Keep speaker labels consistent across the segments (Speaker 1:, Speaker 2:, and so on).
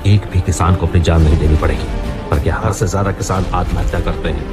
Speaker 1: एक भी किसान को अपनी जान नहीं देनी पड़ेगी, बल्कि हर से ज्यादा किसान आत्महत्या करते हैं।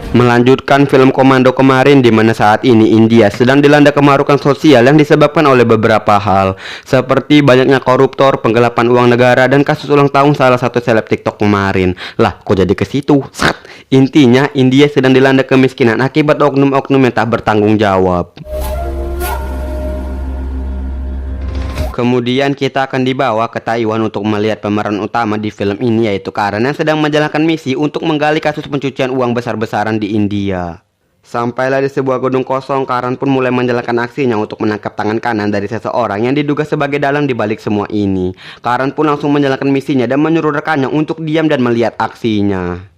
Speaker 2: Melanjutkan film Komando kemarin, di mana saat ini India sedang dilanda kemarukan sosial yang disebabkan oleh beberapa hal, seperti banyaknya koruptor, penggelapan uang negara, dan kasus ulang tahun salah satu seleb TikTok kemarin. Lah, kok jadi ke situ? Sat. Intinya, India sedang dilanda kemiskinan akibat oknum-oknum yang tak bertanggung jawab. Kemudian kita akan dibawa ke Taiwan untuk melihat pemeran utama di film ini, yaitu Karan yang sedang menjalankan misi untuk menggali kasus pencucian uang besar-besaran di India. Sampailah di sebuah gedung kosong, Karan pun mulai menjalankan aksinya untuk menangkap tangan kanan dari seseorang yang diduga sebagai dalang di balik semua ini. Karan pun langsung menjalankan misinya dan menyuruh rekannya untuk diam dan melihat aksinya.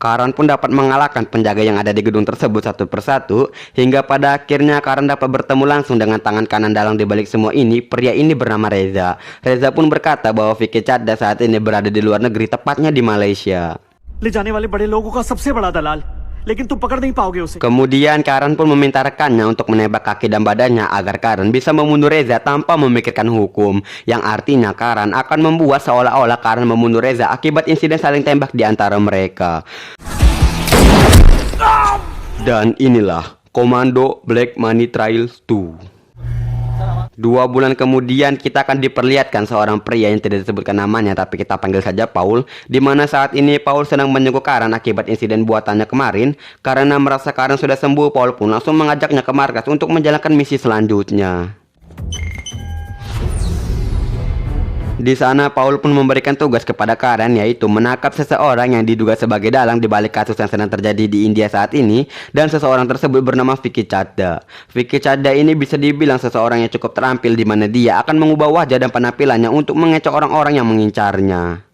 Speaker 2: Karan pun dapat mengalahkan penjaga yang ada di gedung tersebut satu persatu, hingga pada akhirnya Karan dapat bertemu langsung dengan tangan kanan dalang di balik semua ini. Pria ini bernama Reza. Reza pun berkata bahwa Vicky Chadha saat ini berada di luar negeri, tepatnya di Malaysia.
Speaker 3: ले जाने वाले बड़े लोगों का सबसे बड़ा दलाल, लेकिन तुम पकड़ नहीं पाओगे उसे।
Speaker 2: Kemudian Karan pun meminta rekannya untuk menembak kaki dan badannya agar Karan bisa membunuh Reza tanpa memikirkan hukum, yang artinya Karan akan membuat seolah-olah Karan membunuh Reza akibat insiden saling tembak di antara mereka. Dan inilah Komando Black Money Trials 2. 2 bulan kemudian kita akan diperlihatkan seorang pria yang tidak disebutkan namanya, tapi kita panggil saja Paul, di mana saat ini Paul sedang menjenguk Karan akibat insiden buatannya kemarin. Karena merasa Karan sudah sembuh, Paul pun langsung mengajaknya ke markas untuk menjalankan misi selanjutnya. Di sana Paul pun memberikan tugas kepada Karan, yaitu menangkap seseorang yang diduga sebagai dalang di balik kasus yang sedang terjadi di India saat ini, dan seseorang tersebut bernama Vicky Chadha. Vicky Chadha ini bisa dibilang seseorang yang cukup terampil, di mana dia akan mengubah wajah dan penampilannya untuk mengecoh orang-orang yang mengincarnya.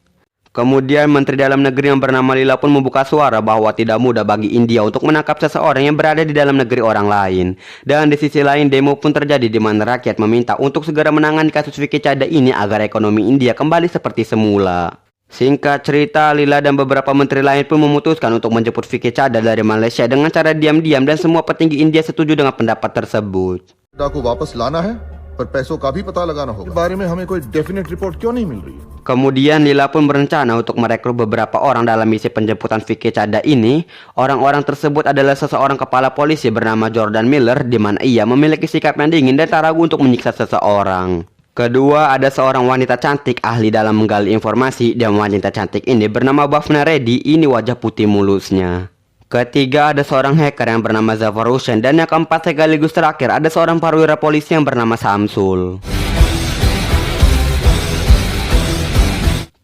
Speaker 2: Kemudian Menteri Dalam Negeri yang bernama Lila pun membuka suara bahwa tidak mudah bagi India untuk menangkap seseorang yang berada di dalam negeri orang lain. Dan di sisi lain demo pun terjadi, di mana rakyat meminta untuk segera menangani kasus Vicky Chadha ini agar ekonomi India kembali seperti semula. Singkat cerita, Lila dan beberapa menteri lain pun memutuskan untuk menjemput Vicky Chadha dari Malaysia dengan cara diam-diam, dan semua petinggi India setuju dengan pendapat tersebut.
Speaker 4: को वापस लाना है, पर पैसों का भी पता लगाना होगा। इस बारे में हमें कोई डेफिनेट रिपोर्ट क्यों नहीं मिल रही?
Speaker 2: Kemudian Lila pun berencana untuk merekrut beberapa orang dalam misi penjemputan Vicky Chadha ini. Orang-orang tersebut adalah seseorang kepala polisi bernama Jordan Miller, di mana ia memiliki sikap yang dingin dan tak ragu untuk menyiksa seseorang. Kedua, ada seorang wanita cantik ahli dalam menggali informasi, dan wanita cantik ini bernama Bhavna Reddy. Ini wajah putih mulusnya. Ketiga, ada seorang hacker yang bernama Zafar Hussain, dan yang keempat sekaligus terakhir ada seorang perwira polisi yang bernama Samsul.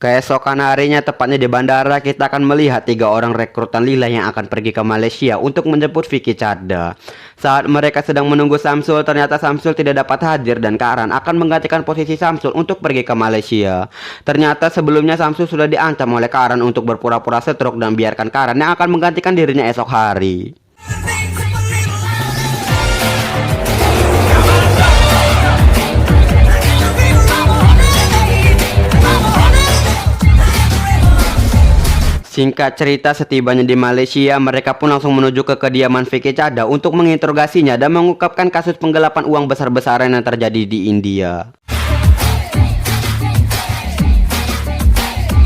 Speaker 2: Keesokan harinya, tepatnya di bandara, kita akan melihat 3 orang rekrutan Lila yang akan pergi ke Malaysia untuk menjemput Vicky Chadha. Saat mereka sedang menunggu Samsul, ternyata Samsul tidak dapat hadir dan Karan akan menggantikan posisi Samsul untuk pergi ke Malaysia. Ternyata sebelumnya Samsul sudah diancam oleh Karan untuk berpura-pura stroke dan biarkan Karan yang akan menggantikan dirinya esok hari. Singkat cerita, setibanya di Malaysia, mereka pun langsung menuju ke kediaman Vicky Chadha untuk menginterogasinya dan mengungkapkan kasus penggelapan uang besar-besaran yang terjadi di India.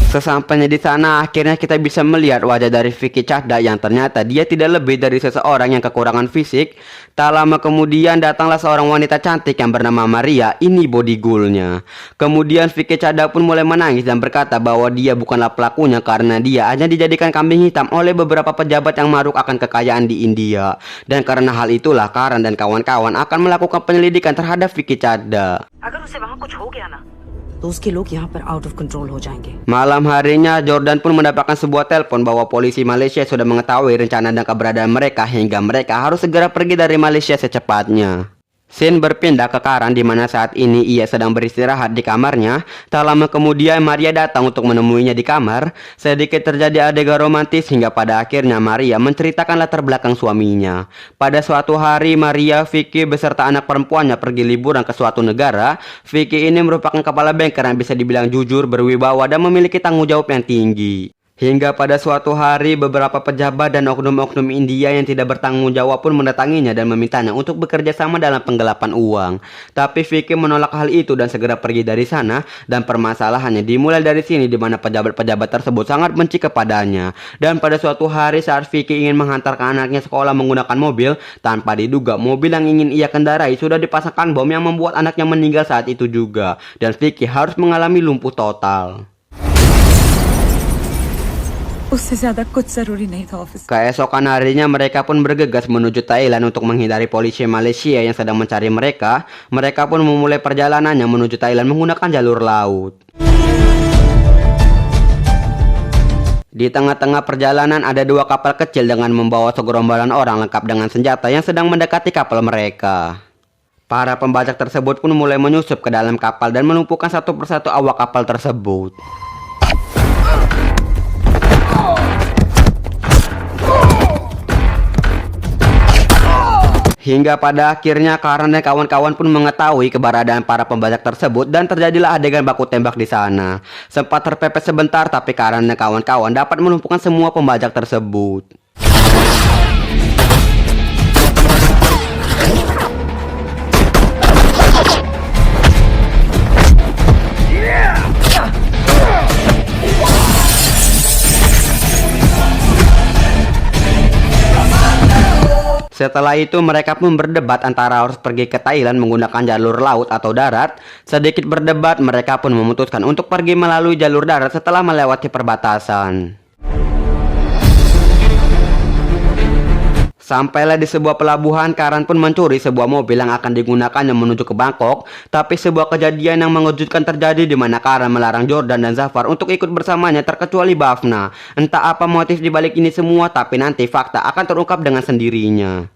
Speaker 2: Sesampainya di sana, akhirnya kita bisa melihat wajah dari Vicky Chadha yang ternyata dia tidak lebih dari seseorang yang kekurangan fisik. Tak lama kemudian datanglah seorang wanita cantik yang bernama Maria. Ini body goalnya. Kemudian Vicky Chadha pun mulai menangis dan berkata bahwa dia bukanlah pelakunya karena dia hanya dijadikan kambing hitam oleh beberapa pejabat yang maruk akan kekayaan di India. Dan karena hal itulah Karan dan kawan-kawan akan melakukan penyelidikan terhadap Vicky Chadha.
Speaker 5: तो उसके लोग यहाँ पर out of control हो जाएंगे।
Speaker 2: Malam harinya, Jordan pun mendapatkan sebuah telepon bahwa polisi Malaysia sudah mengetahui rencana dan keberadaan mereka, hingga mereka harus segera pergi dari Malaysia secepatnya. Scene berpindah ke Karan di mana saat ini ia sedang beristirahat di kamarnya. Tak lama kemudian Maria datang untuk menemuinya di kamar. Sedikit terjadi adegan romantis hingga pada akhirnya Maria menceritakan latar belakang suaminya. Pada suatu hari Maria, Vicky beserta anak perempuannya pergi liburan ke suatu negara. Vicky ini merupakan kepala bengkel yang bisa dibilang jujur, berwibawa dan memiliki tanggung jawab yang tinggi. Hingga pada suatu hari beberapa pejabat dan oknum-oknum India yang tidak bertanggung jawab pun mendatanginya dan memintanya untuk bekerja sama dalam penggelapan uang. Tapi Vicky menolak hal itu dan segera pergi dari sana, dan permasalahannya dimulai dari sini di mana pejabat-pejabat tersebut sangat benci kepadanya. Dan pada suatu hari saat Vicky ingin menghantarkan anaknya sekolah menggunakan mobil, tanpa diduga mobil yang ingin ia kendarai sudah dipasangkan bom yang membuat anaknya meninggal saat itu juga, dan Vicky harus mengalami lumpuh total.
Speaker 6: उससे ज्यादा कुछ जरूरी नहीं था office.
Speaker 2: Keesokan harinya mereka pun bergegas menuju Thailand untuk menghindari polisi Malaysia yang sedang mencari mereka. Mereka pun memulai perjalanannya menuju Thailand menggunakan jalur laut. Di tengah-tengah perjalanan ada dua kapal kecil dengan membawa segerombolan orang lengkap dengan senjata yang sedang mendekati kapal mereka. Para pembajak tersebut pun mulai menyusup ke dalam kapal dan melumpuhkan satu persatu awak kapal tersebut. Hingga pada akhirnya Karan dan kawan-kawan pun mengetahui keberadaan para pembajak tersebut dan terjadilah adegan baku tembak di sana. Sempat terpepet sebentar tapi Karan dan kawan-kawan dapat melumpuhkan semua pembajak tersebut. Setelah itu mereka pun berdebat antara harus pergi ke Thailand menggunakan jalur laut atau darat. Sedikit berdebat mereka pun memutuskan untuk pergi melalui jalur darat setelah melewati perbatasan. Sampailah di sebuah pelabuhan, Karan pun mencuri sebuah mobil yang akan digunakannya menuju ke Bangkok. Tapi sebuah kejadian yang mengejutkan terjadi di mana Karan melarang Jordan dan Zafar untuk ikut bersamanya terkecuali Bhavna. Entah apa motif dibalik ini semua, tapi nanti fakta akan terungkap dengan sendirinya.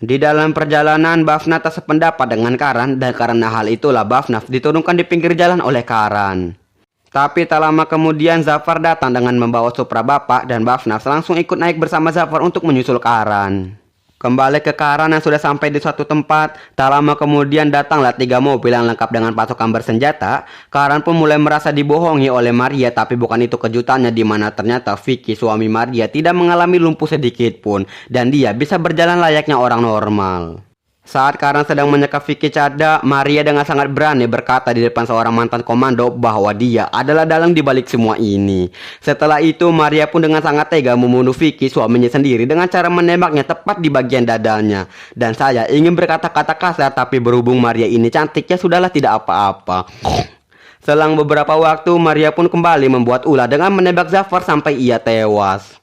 Speaker 2: Di dalam perjalanan, Bhavna tak sependapat dengan Karan, dan karena hal itulah Bhavna diturunkan di pinggir jalan oleh Karan. Tapi tak lama kemudian Zafar datang dengan membawa Supra Bapak dan Bhavna langsung ikut naik bersama Zafar untuk menyusul Karan. Kembali ke Karan yang sudah sampai di suatu tempat, tak lama kemudian datanglah 3 mobil yang lengkap dengan pasukan bersenjata. Karan pun mulai merasa dibohongi oleh Maria, tapi bukan itu kejutannya di mana ternyata Vicky, suami Maria, tidak mengalami lumpuh sedikit pun dan dia bisa berjalan layaknya orang normal. Saat Karan sedang menyekap Vicky Chadha, Maria dengan sangat berani berkata di depan seorang mantan komando bahwa dia adalah dalang di balik semua ini. Setelah itu, Maria pun dengan sangat tega membunuh Vicky, suaminya sendiri, dengan cara menembaknya tepat di bagian dadanya. Dan saya ingin berkata-kata kasar, tapi berhubung Maria ini cantik, ya sudahlah, tidak apa-apa. Selang beberapa waktu, Maria pun kembali membuat ulah dengan menembak Zafar sampai ia tewas.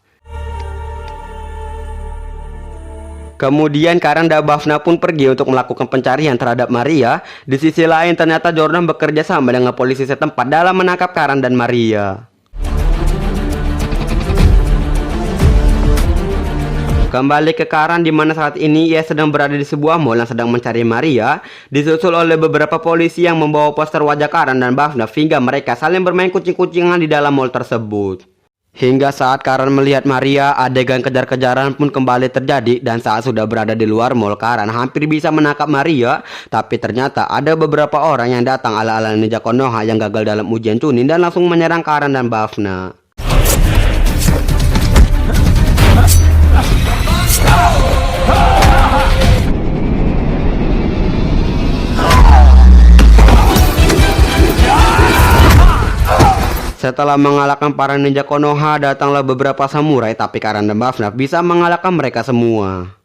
Speaker 2: Kemudian Karan dan Bhavna pun pergi untuk melakukan pencarian terhadap Maria. Di sisi lain ternyata Jordan bekerja sama dengan polisi setempat dalam menangkap Karan dan Maria. Kembali ke Karan di mana saat ini ia sedang berada di sebuah mall yang sedang mencari Maria, disusul oleh beberapa polisi yang membawa poster wajah Karan dan Bhavna hingga mereka saling bermain kucing-kucingan di dalam mall tersebut. Hingga saat Karan melihat Maria, adegan kejar-kejaran pun kembali terjadi dan saat sudah berada di luar mall, Karan hampir bisa menangkap Maria, tapi ternyata ada beberapa orang yang datang ala-ala ninja Konoha yang gagal dalam ujian Chunin dan langsung menyerang Karan dan Bhavna. Setelah mengalahkan para ninja Konoha, datanglah beberapa samurai, tapi Karan dan Bhavna bisa mengalahkan mereka semua.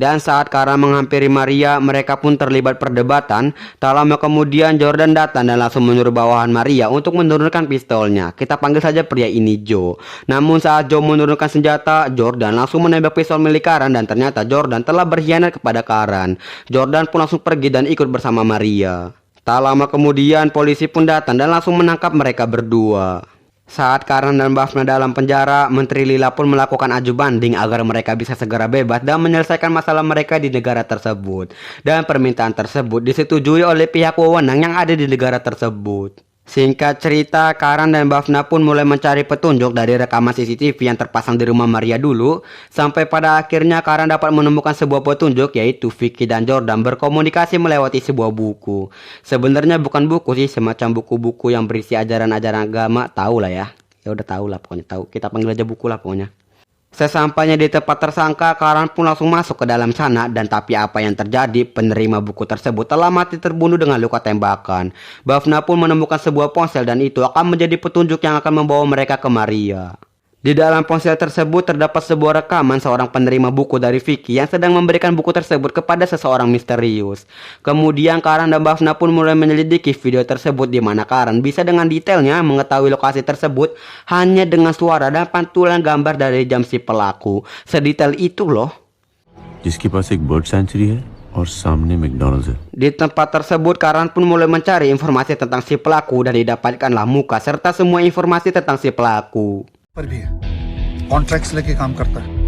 Speaker 2: Dan saat Karan menghampiri Maria, mereka pun terlibat perdebatan. Tak lama kemudian Jordan datang dan langsung menyuruh bawahan Maria untuk menurunkan pistolnya. Kita panggil saja pria ini Joe. Namun saat Joe menurunkan senjata, Jordan langsung menembak pistol milik Karan dan ternyata Jordan telah berkhianat kepada Karan. Jordan pun langsung pergi dan ikut bersama Maria. Tak lama kemudian polisi pun datang dan langsung menangkap mereka berdua. Saat Karan dan Bafna dalam penjara, Menteri Lila pun melakukan aju banding agar mereka bisa segera bebas dan menyelesaikan masalah mereka di negara tersebut. Dan permintaan tersebut disetujui oleh pihak wewenang yang ada di negara tersebut. Singkat cerita, Karan dan Bafna pun mulai mencari petunjuk dari rekaman CCTV yang terpasang di rumah Maria dulu. Sampai pada akhirnya Karan dapat menemukan sebuah petunjuk, yaitu Vicky dan Jordan berkomunikasi melewati sebuah buku. Sebenarnya bukan buku sih, semacam buku-buku yang berisi ajaran-ajaran agama. Tahu lah ya. Ya udah tahu lah pokoknya, tahu. Kita panggil aja buku lah pokoknya. Sesampainya di tempat tersangka, Karan pun langsung masuk ke dalam sana dan tapi apa yang terjadi, penerima buku tersebut telah mati terbunuh dengan luka tembakan. Bafna pun menemukan sebuah ponsel dan itu akan menjadi petunjuk yang akan membawa mereka ke Maria. Di dalam ponsel tersebut terdapat sebuah rekaman seorang penerima buku dari Vicky yang sedang memberikan buku tersebut kepada seseorang misterius. Kemudian Karan dan Bafna pun mulai menyelidiki video tersebut di mana Karan bisa dengan detailnya mengetahui lokasi tersebut hanya dengan suara dan pantulan gambar dari jam si pelaku. Sedetail itu loh.
Speaker 7: जिसके पास एक bird sanctuary है और सामने मैकडॉनल्ड्स है.
Speaker 2: Di tempat tersebut Karan pun mulai mencari informasi tentang si pelaku dan didapatkanlah muka serta semua informasi tentang si pelaku.
Speaker 8: पर भी है कॉन्ट्रैक्ट्स लेके काम करता है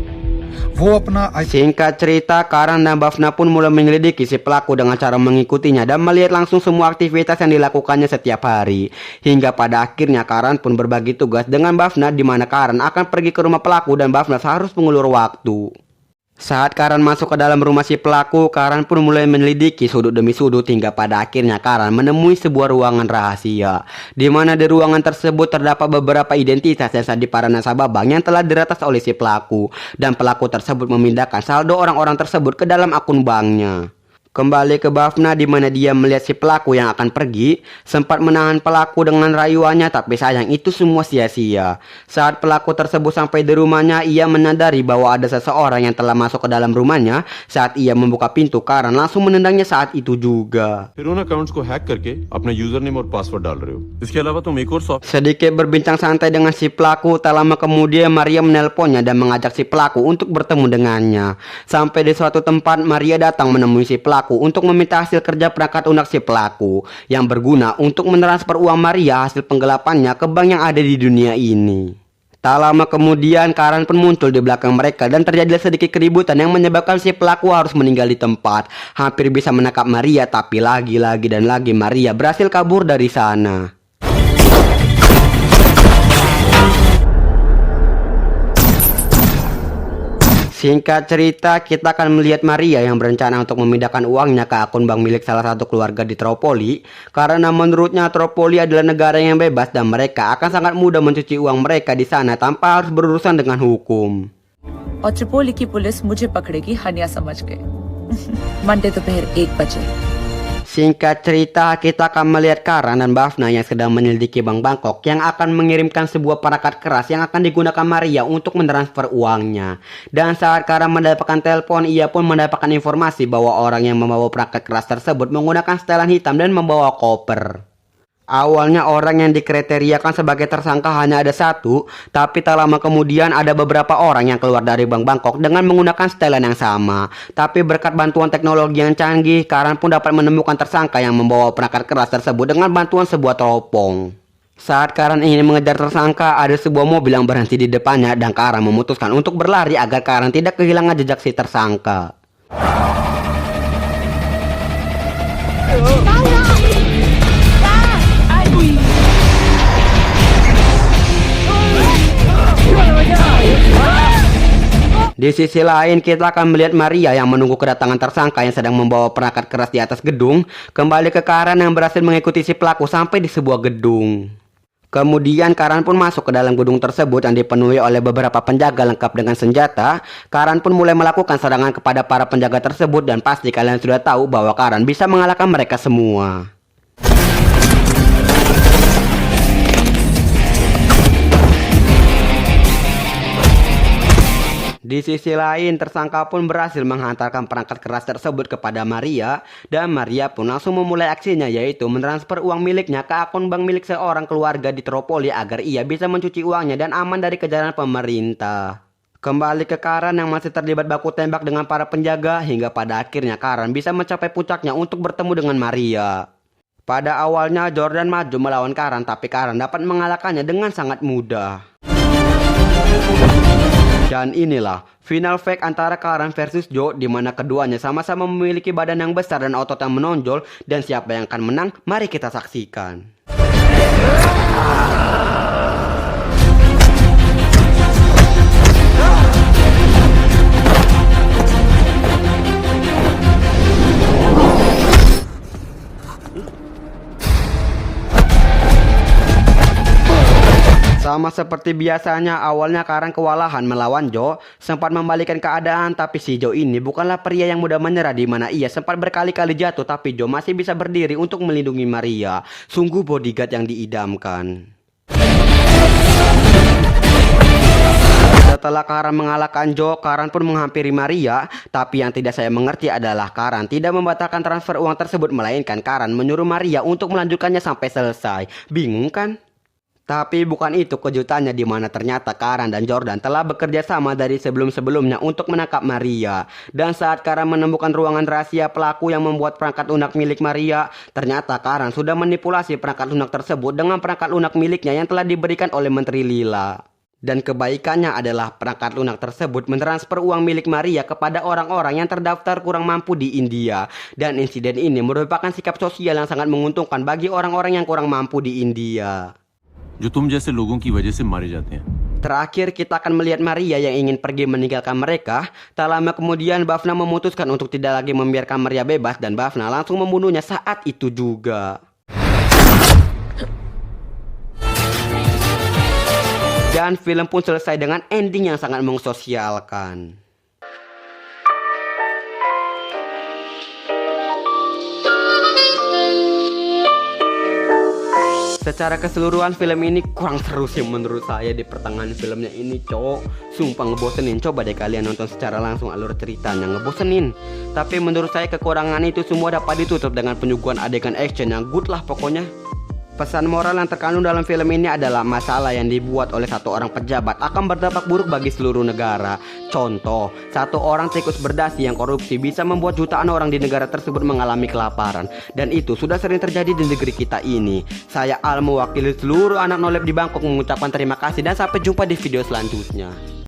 Speaker 8: वो अपना
Speaker 2: Singkat cerita, Karan dan Bafna pun mulai menyelidiki si pelaku dengan cara mengikutinya dan melihat langsung semua aktivitas yang dilakukannya setiap hari. Hingga pada akhirnya Karan pun berbagi tugas dengan Bafna di mana Karan akan pergi ke rumah pelaku dan Bafna harus mengulur waktu. Saat Karan masuk ke dalam rumah si pelaku, Karan pun mulai menyelidiki sudut demi sudut hingga pada akhirnya Karan menemui sebuah ruangan rahasia. Di mana di ruangan tersebut terdapat beberapa identitas yang saat di para nasabah bank yang telah diretas oleh si pelaku. Dan pelaku tersebut memindahkan saldo orang-orang tersebut ke dalam akun banknya. Kembali ke Bafna di mana dia melihat si pelaku yang akan pergi, sempat menahan pelaku dengan rayuannya tapi sayang itu semua sia-sia. Saat pelaku tersebut sampai di rumahnya, ia menyadari bahwa ada seseorang yang telah masuk ke dalam rumahnya. Saat ia membuka pintu, Karan langsung menendangnya saat itu juga.
Speaker 7: फिर उन अकाउंट्स को हैक करके अपना user name और पासवर्ड डाल रहे हो. इसके अलावा तुम एक और soft
Speaker 2: Sedikit berbincang santai dengan si pelaku, tak lama kemudian Maria menelponnya dan mengajak si pelaku untuk bertemu dengannya. Sampai di suatu tempat, Maria datang menemui si pelaku untuk meminta hasil kerja perangkat lunak si pelaku yang berguna untuk mentransfer uang Maria hasil penggelapannya ke bank yang ada di dunia ini. Tak lama kemudian Karan pun muncul di belakang mereka dan terjadi sedikit keributan yang menyebabkan si pelaku harus meninggal di tempat. Hampir bisa menangkap Maria tapi lagi-lagi dan lagi Maria berhasil kabur dari sana. Singkat cerita, kita akan melihat Maria yang berencana untuk memindahkan uangnya ke akun bank milik salah satu keluarga di Tripoli. Karena menurutnya Tripoli adalah negara yang bebas dan mereka akan sangat mudah mencuci uang mereka di sana tanpa harus berurusan dengan hukum.
Speaker 6: और त्रिपोली की पुलिस मुझे पकड़ेगी हनिया समझ के मंडे दोपहर 1 बजे.
Speaker 2: Singkat cerita, kita akan melihat Karan dan Bafna yang sedang menyelidiki Bank Bangkok yang akan mengirimkan sebuah perangkat keras yang akan digunakan Maria untuk mentransfer uangnya. Dan saat Karan mendapatkan telepon, ia pun mendapatkan informasi bahwa orang yang membawa perangkat keras tersebut menggunakan setelan hitam dan membawa koper. Awalnya orang yang dikriteriakan sebagai tersangka hanya ada satu, tapi tak lama kemudian ada beberapa orang yang keluar dari Bank Bangkok dengan menggunakan setelan yang sama. Tapi berkat bantuan teknologi yang canggih, Karan pun dapat menemukan tersangka yang membawa perangkat keras tersebut dengan bantuan sebuah teropong. Saat Karan ingin mengejar tersangka, ada sebuah mobil yang berhenti di depannya dan Karan memutuskan untuk berlari agar Karan tidak kehilangan jejak si tersangka. Di sisi lain, kita akan melihat Maria yang menunggu kedatangan tersangka yang sedang membawa perangkat keras di atas gedung. Kembali ke Karan yang berhasil mengikuti si pelaku sampai di sebuah gedung. Kemudian Karan pun masuk ke dalam gedung tersebut yang dipenuhi oleh beberapa penjaga lengkap dengan senjata. Karan pun mulai melakukan serangan kepada para penjaga tersebut dan pasti kalian sudah tahu bahwa Karan bisa mengalahkan mereka semua. Di sisi lain, tersangka pun berhasil menghantarkan perangkat keras tersebut kepada Maria, dan Maria pun langsung memulai aksinya, yaitu mentransfer uang miliknya ke akun bank milik seorang keluarga di Tropoli agar ia bisa mencuci uangnya dan aman dari kejaran pemerintah. Kembali ke Karan yang masih terlibat baku tembak dengan para penjaga, hingga pada akhirnya Karan bisa mencapai puncaknya untuk bertemu dengan Maria. Pada awalnya Jordan maju melawan Karan, tapi Karan dapat mengalahkannya dengan sangat mudah. Dan inilah final fight antara Karan versus Joe, di mana keduanya sama-sama memiliki badan yang besar dan otot yang menonjol, dan siapa yang akan menang, mari kita saksikan. Sama seperti biasanya, awalnya Karan kewalahan melawan Joe, sempat membalikkan keadaan, tapi si Joe ini bukanlah pria yang mudah menyerah, di mana ia sempat berkali-kali jatuh, tapi Joe masih bisa berdiri untuk melindungi Maria. Sungguh bodyguard yang diidamkan. Setelah Karan mengalahkan Joe, Karan pun menghampiri Maria, tapi yang tidak saya mengerti adalah Karan tidak membatalkan transfer uang tersebut, melainkan Karan menyuruh Maria untuk melanjutkannya sampai selesai. Bingung kan? Tapi bukan itu kejutannya, di mana ternyata Karan dan Jordan telah bekerja sama dari sebelum-sebelumnya untuk menangkap Maria. Dan saat Karan menemukan ruangan rahasia pelaku yang membuat perangkat lunak milik Maria, ternyata Karan sudah manipulasi perangkat lunak tersebut dengan perangkat lunak miliknya yang telah diberikan oleh Menteri Lila. Dan kebaikannya adalah perangkat lunak tersebut mentransfer uang milik Maria kepada orang-orang yang terdaftar kurang mampu di India. Dan insiden ini merupakan sikap sosial yang sangat menguntungkan bagi orang-orang yang kurang mampu di India,
Speaker 7: जो तुम जैसे लोगों की वजह से मारे जाते हैं.
Speaker 2: Terakhir kita akan melihat Maria yang ingin pergi meninggalkan mereka. Tak lama kemudian Bafna memutuskan untuk tidak lagi membiarkan Maria bebas, dan Bafna langsung membunuhnya saat itu juga. Dan film pun selesai dengan ending yang sangat mensosialkan. Secara keseluruhan film ini kurang seru sih menurut saya di pertengahan filmnya ini, cowok. Sumpah ngebosenin. Coba deh kalian nonton secara langsung alur ceritanya, ngebosenin. Tapi menurut saya kekurangan itu semua dapat ditutup dengan penyuguhan adegan action yang good lah pokoknya. Pesan moral yang terkandung dalam film ini adalah masalah yang dibuat oleh satu orang pejabat akan berdampak buruk bagi seluruh negara. Contoh, satu orang tikus berdasi yang korupsi bisa membuat jutaan orang di negara tersebut mengalami kelaparan. Dan itu sudah sering terjadi di negeri kita ini. Saya Al, mewakili seluruh anak nolep di Bangkok, mengucapkan terima kasih dan sampai jumpa di video selanjutnya.